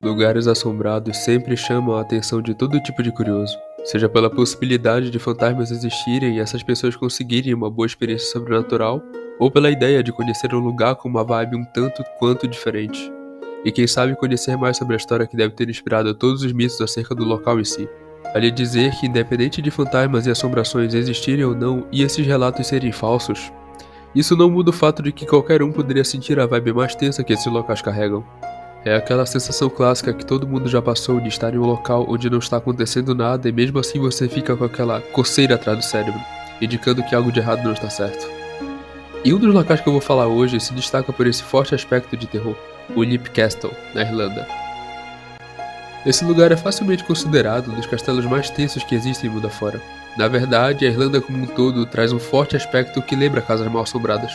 Lugares assombrados sempre chamam a atenção de todo tipo de curioso, seja pela possibilidade de fantasmas existirem e essas pessoas conseguirem uma boa experiência sobrenatural, ou pela ideia de conhecer um lugar com uma vibe um tanto quanto diferente. E quem sabe conhecer mais sobre a história que deve ter inspirado todos os mitos acerca do local em si. Vale dizer que, independente de fantasmas e assombrações existirem ou não e esses relatos serem falsos, isso não muda o fato de que qualquer um poderia sentir a vibe mais tensa que esses locais carregam. É aquela sensação clássica que todo mundo já passou de estar em um local onde não está acontecendo nada e mesmo assim você fica com aquela coceira atrás do cérebro, indicando que algo de errado não está certo. E um dos locais que eu vou falar hoje se destaca por esse forte aspecto de terror, o Leap Castle, na Irlanda. Esse lugar é facilmente considerado um dos castelos mais tensos que existem mundo afora. Na verdade, a Irlanda como um todo traz um forte aspecto que lembra casas mal-assombradas,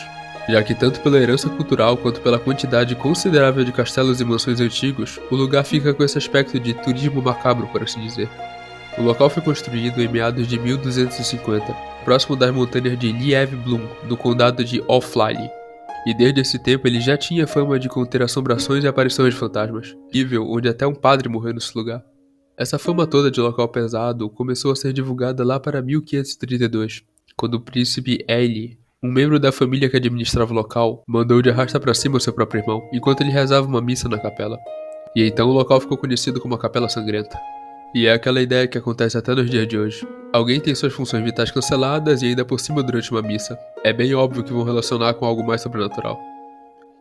já que tanto pela herança cultural quanto pela quantidade considerável de castelos e mansões antigos, o lugar fica com esse aspecto de turismo macabro, por assim dizer. O local foi construído em meados de 1250, próximo das montanhas de Lieve Bloom, no condado de Offaly, e desde esse tempo ele já tinha fama de conter assombrações e aparições de fantasmas, nível onde até um padre morreu nesse lugar. Essa fama toda de local pesado começou a ser divulgada lá para 1532, quando o príncipe Ailey, um membro da família que administrava o local, mandou de arrastar para cima o seu próprio irmão, enquanto ele rezava uma missa na capela. E então o local ficou conhecido como a Capela Sangrenta. E é aquela ideia que acontece até nos dias de hoje. Alguém tem suas funções vitais canceladas e ainda por cima durante uma missa. É bem óbvio que vão relacionar com algo mais sobrenatural.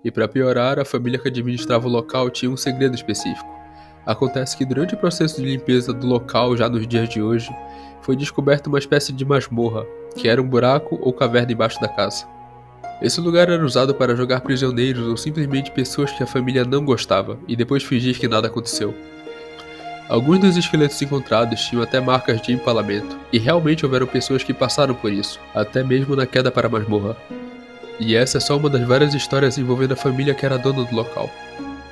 E para piorar, a família que administrava o local tinha um segredo específico. Acontece que durante o processo de limpeza do local, já nos dias de hoje, foi descoberta uma espécie de masmorra, que era um buraco ou caverna embaixo da casa. Esse lugar era usado para jogar prisioneiros ou simplesmente pessoas que a família não gostava, e depois fingir que nada aconteceu. Alguns dos esqueletos encontrados tinham até marcas de empalamento, e realmente houveram pessoas que passaram por isso, até mesmo na queda para a masmorra. E essa é só uma das várias histórias envolvendo a família que era dona do local,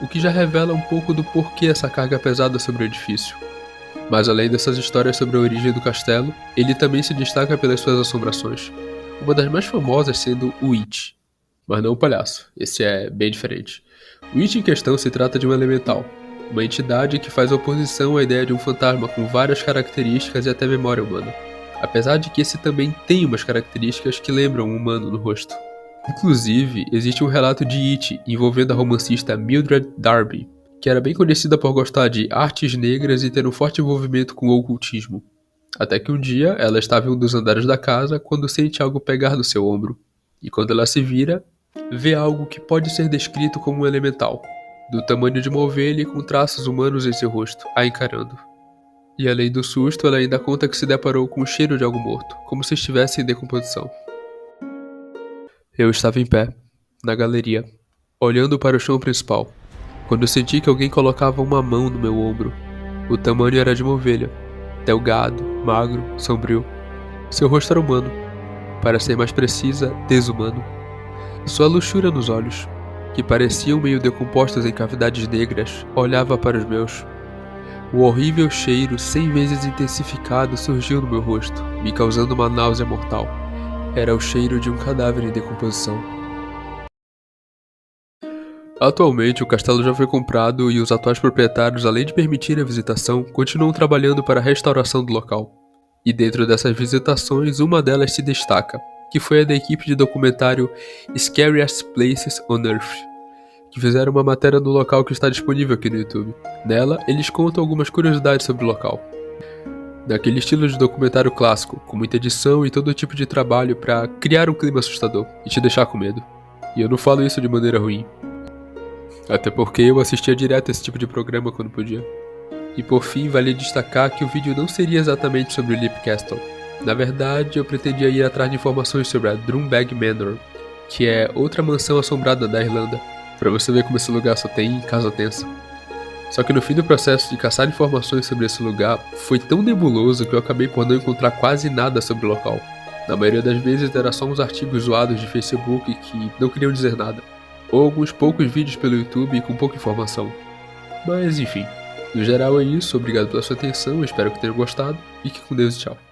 o que já revela um pouco do porquê essa carga pesada sobre o edifício. Mas além dessas histórias sobre a origem do castelo, ele também se destaca pelas suas assombrações, uma das mais famosas sendo o Witch. Mas não o palhaço, esse é bem diferente. O Witch em questão se trata de um elemental, uma entidade que faz oposição à ideia de um fantasma com várias características e até memória humana, apesar de que esse também tem umas características que lembram um humano no rosto. Inclusive, existe um relato de It envolvendo a romancista Mildred Darby, que era bem conhecida por gostar de artes negras e ter um forte envolvimento com o ocultismo. Até que um dia, ela estava em um dos andares da casa quando sente algo pegar no seu ombro, e quando ela se vira, vê algo que pode ser descrito como um elemental, do tamanho de uma ovelha e com traços humanos em seu rosto, a encarando. E além do susto, ela ainda conta que se deparou com o cheiro de algo morto, como se estivesse em decomposição. Eu estava em pé, na galeria, olhando para o chão principal, quando senti que alguém colocava uma mão no meu ombro. O tamanho era de uma ovelha, delgado, magro, sombrio. Seu rosto era humano, para ser mais precisa, desumano. Sua luxúria nos olhos, que pareciam meio decompostos em cavidades negras, olhava para os meus. O horrível cheiro 100 vezes intensificado surgiu no meu rosto, me causando uma náusea mortal. Era o cheiro de um cadáver em decomposição. Atualmente, o castelo já foi comprado e os atuais proprietários, além de permitir a visitação, continuam trabalhando para a restauração do local. E dentro dessas visitações, uma delas se destaca, que foi a da equipe de documentário Scariest Places on Earth, que fizeram uma matéria no local que está disponível aqui no YouTube. Nela, eles contam algumas curiosidades sobre o local. Naquele estilo de documentário clássico, com muita edição e todo tipo de trabalho para criar um clima assustador e te deixar com medo. E eu não falo isso de maneira ruim. Até porque eu assistia direto esse tipo de programa quando podia. E por fim, vale destacar que o vídeo não seria exatamente sobre o Leap Castle. Na verdade, eu pretendia ir atrás de informações sobre a Drumbeck Manor, que é outra mansão assombrada da Irlanda, pra você ver como esse lugar só tem casa tensa. Só que no fim do processo de caçar informações sobre esse lugar, foi tão nebuloso que eu acabei por não encontrar quase nada sobre o local. Na maioria das vezes era só uns artigos zoados de Facebook que não queriam dizer nada, ou alguns poucos vídeos pelo YouTube com pouca informação. Mas enfim, no geral é isso, obrigado pela sua atenção, espero que tenham gostado, fique com Deus e tchau.